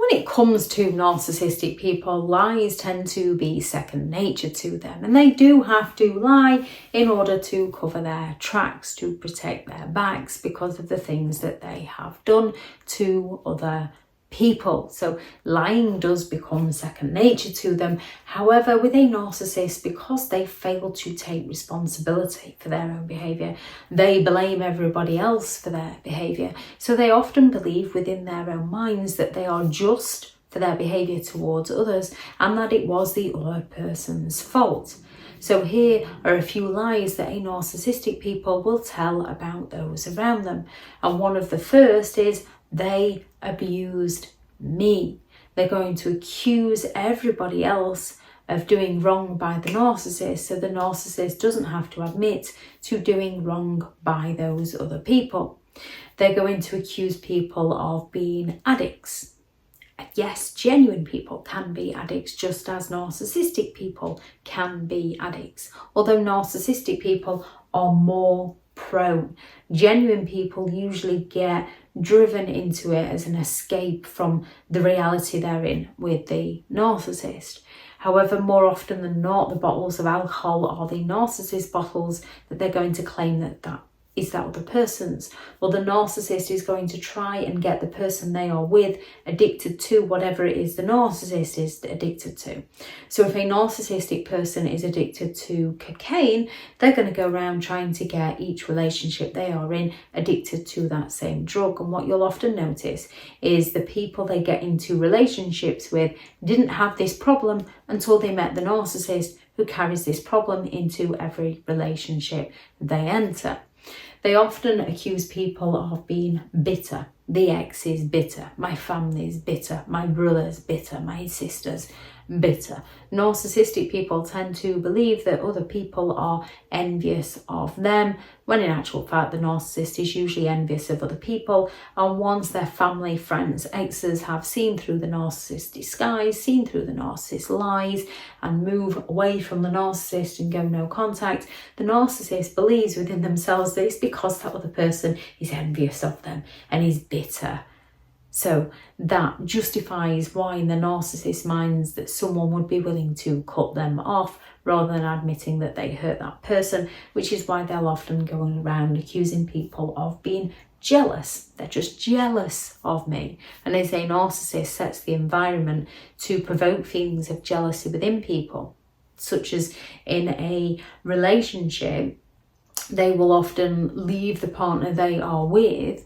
When it comes to narcissistic people, lies tend to be second nature to them, and they do have to lie in order to cover their tracks, to protect their backs because of the things that they have done to other people. So lying does become second nature to them. However, with a narcissist, because they fail to take responsibility for their own behaviour, they blame everybody else for their behaviour. So they often believe within their own minds that they are just for their behaviour towards others and that it was the other person's fault. So here are a few lies that a narcissistic people will tell about those around them. And one of the first is, they abused me. They're going to accuse everybody else of doing wrong by the narcissist, so the narcissist doesn't have to admit to doing wrong by those other people. They're going to accuse people of being addicts. Yes, genuine people can be addicts, just as narcissistic people can be addicts, although narcissistic people are more prone. Genuine people usually get driven into it as an escape from the reality they're in with the narcissist. However, more often than not, the bottles of alcohol are the narcissist bottles that they're going to claim that is that other person's. Well, the narcissist is going to try and get the person they are with addicted to whatever it is the narcissist is addicted to. So if a narcissistic person is addicted to cocaine, they're going to go around trying to get each relationship they are in addicted to that same drug. And what you'll often notice is the people they get into relationships with didn't have this problem until they met the narcissist, who carries this problem into every relationship they enter. They often accuse people of being bitter. The ex is bitter, my family is bitter, my brother's bitter, my sister's bitter. Narcissistic people tend to believe that other people are envious of them, when in actual fact the narcissist is usually envious of other people. And once their family, friends, exes have seen through the narcissist's disguise, seen through the narcissist's lies, and move away from the narcissist and go no contact, the narcissist believes within themselves that it's because that other person is envious of them and is bitter. So that justifies why in the narcissist's minds that someone would be willing to cut them off rather than admitting that they hurt that person, which is why they'll often go around accusing people of being jealous. They're just jealous of me. And as a narcissist sets the environment to provoke feelings of jealousy within people, such as in a relationship, they will often leave the partner they are with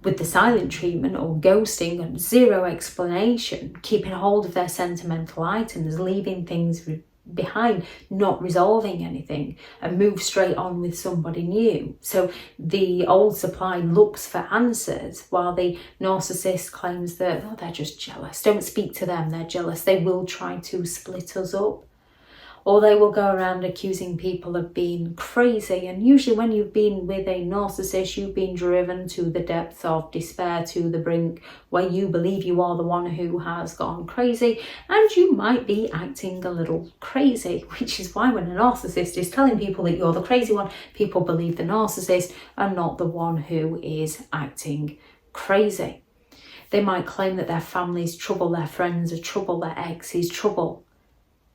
the silent treatment or ghosting and zero explanation, keeping hold of their sentimental items, leaving things behind, not resolving anything, and move straight on with somebody new. So the old supply looks for answers while the narcissist claims that, oh, they're just jealous. Don't speak to them, they're jealous. They will try to split us up. Or they will go around accusing people of being crazy. And usually when you've been with a narcissist, you've been driven to the depths of despair, to the brink where you believe you are the one who has gone crazy, and you might be acting a little crazy, which is why when a narcissist is telling people that you're the crazy one, people believe the narcissist and not the one who is acting crazy. They might claim that their family's trouble, their friends are trouble, their ex is trouble.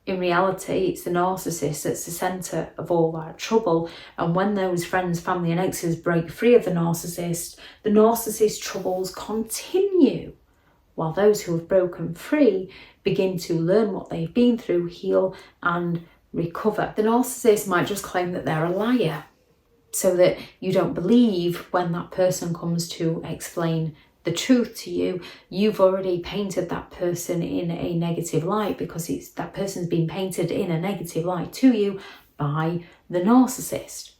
In reality, it's the narcissist that's the centre of all that trouble. And when those friends, family and exes break free of the narcissist's troubles continue, while those who have broken free begin to learn what they've been through, heal and recover. The narcissist might just claim that they're a liar, so that you don't believe when that person comes to explain the truth to you. You've already painted that person in a negative light because that person's been painted in a negative light to you by the narcissist.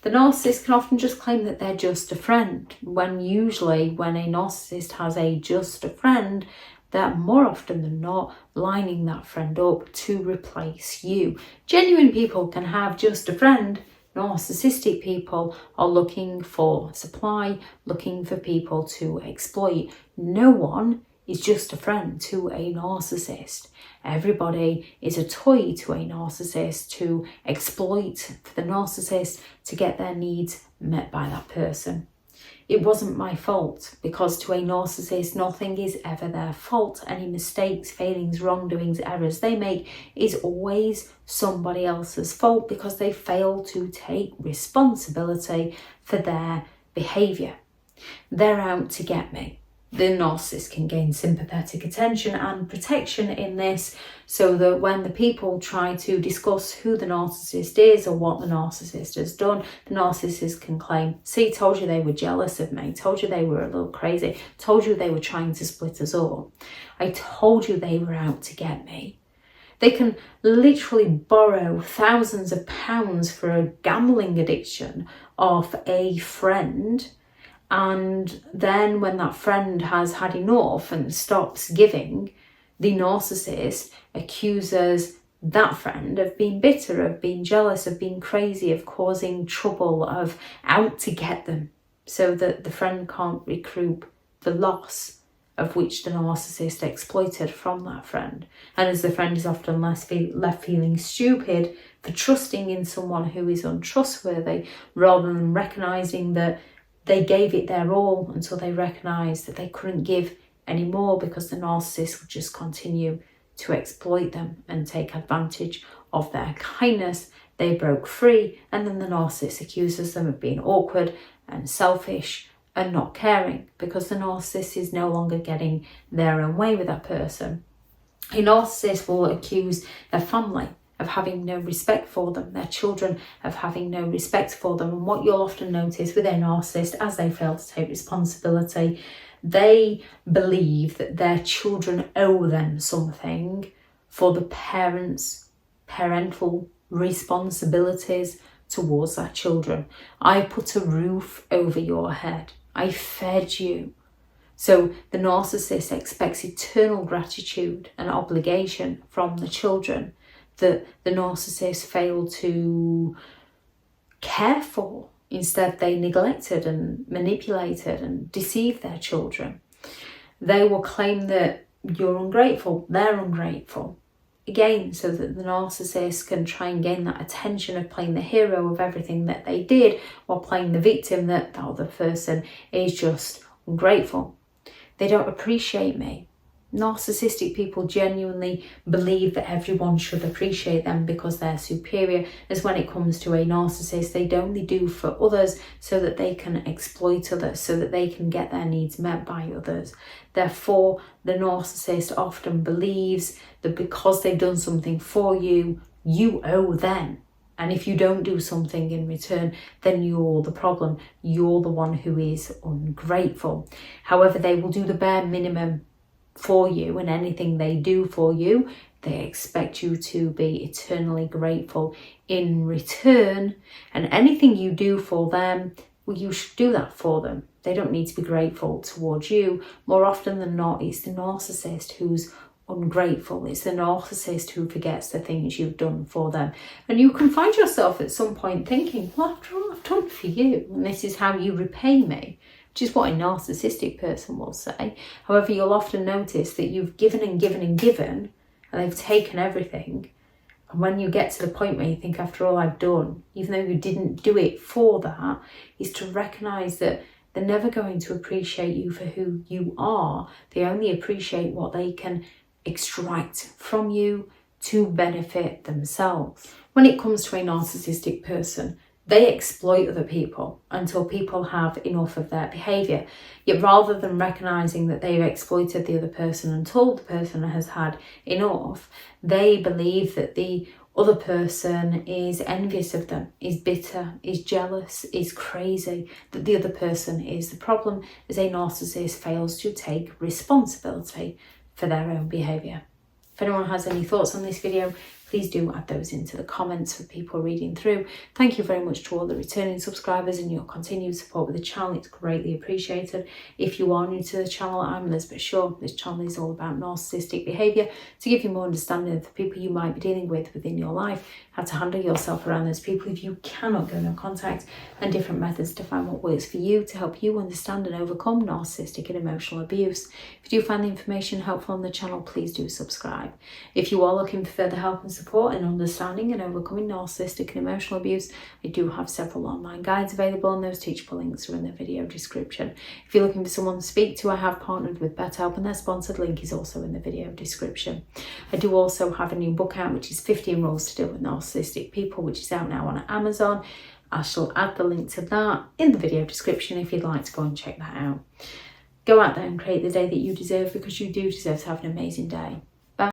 The narcissist can often just claim that they're just a friend, when usually when a narcissist has a just a friend, they're more often than not lining that friend up to replace you. Genuine people can have just a friend. Narcissistic people are looking for supply, looking for people to exploit. No one is just a friend to a narcissist. Everybody is a toy to a narcissist to exploit for the narcissist to get their needs met by that person. It wasn't my fault, because to a narcissist, nothing is ever their fault. Any mistakes, failings, wrongdoings, errors they make is always somebody else's fault, because they fail to take responsibility for their behaviour. They're out to get me. The narcissist can gain sympathetic attention and protection in this, so that when the people try to discuss who the narcissist is or what the narcissist has done, the narcissist can claim, see, told you they were jealous of me, told you they were a little crazy, told you they were trying to split us up, I told you they were out to get me. They can literally borrow thousands of pounds for a gambling addiction off a friend, and then when that friend has had enough and stops giving, the narcissist accuses that friend of being bitter, of being jealous, of being crazy, of causing trouble, of out to get them, so that the friend can't recoup the loss of which the narcissist exploited from that friend. And as the friend is often left feeling stupid for trusting in someone who is untrustworthy, rather than recognising that they gave it their all until they recognised that they couldn't give any more, because the narcissist would just continue to exploit them and take advantage of their kindness. They broke free, and then the narcissist accuses them of being awkward and selfish and not caring, because the narcissist is no longer getting their own way with that person. A narcissist will accuse their family of having no respect for them, their children of having no respect for them. And what you'll often notice with a narcissist, as they fail to take responsibility, they believe that their children owe them something for the parents' parental responsibilities towards their children. I put a roof over your head. I fed you. So the narcissist expects eternal gratitude and obligation from the children that the narcissist failed to care for. Instead, they neglected and manipulated and deceived their children. They will claim that you're ungrateful, they're ungrateful. Again, so that the narcissist can try and gain that attention of playing the hero of everything that they did, while playing the victim that the other person is just ungrateful. They don't appreciate me. Narcissistic people genuinely believe that everyone should appreciate them because they're superior, as when it comes to a narcissist, they'd only do for others so that they can exploit others, so that they can get their needs met by others. Therefore, the narcissist often believes that because they've done something for you, you owe them. And if you don't do something in return, then you're the problem. You're the one who is ungrateful. However, they will do the bare minimum for you, and anything they do for you, they expect you to be eternally grateful in return. And anything you do for them, well, you should do that for them. They don't need to be grateful towards you. More often than not, it's the narcissist who's ungrateful. It's the narcissist who forgets the things you've done for them. And you can find yourself at some point thinking, well, after all I've done for you, and this is how you repay me, which is what a narcissistic person will say. However, you'll often notice that you've given and given and given, and they've taken everything. And when you get to the point where you think, after all I've done, even though you didn't do it for that, is to recognise that they're never going to appreciate you for who you are. They only appreciate what they can extract from you to benefit themselves. When it comes to a narcissistic person, they exploit other people until people have enough of their behaviour. Yet rather than recognising that they've exploited the other person until the person has had enough, they believe that the other person is envious of them, is bitter, is jealous, is crazy, that the other person is the problem, as a narcissist fails to take responsibility for their own behaviour. If anyone has any thoughts on this video, please do add those into the comments for people reading through. Thank you very much to all the returning subscribers and your continued support with the channel. It's greatly appreciated. If you are new to the channel, I'm Elizabeth Shaw. This channel is all about narcissistic behaviour to give you more understanding of the people you might be dealing with within your life, how to handle yourself around those people if you cannot go no contact, and different methods to find what works for you to help you understand and overcome narcissistic and emotional abuse. If you do find the information helpful on the channel, please do subscribe. If you are looking for further help and support support in understanding and overcoming narcissistic and emotional abuse, I do have several online guides available, and those teachable links are in the video description. If you're looking for someone to speak to, I have partnered with BetterHelp, and their sponsored link is also in the video description. I do also have a new book out, which is 15 Rules to Deal with Narcissistic People, which is out now on Amazon. I shall add the link to that in the video description if you'd like to go and check that out. Go out there and create the day that you deserve, because you do deserve to have an amazing day.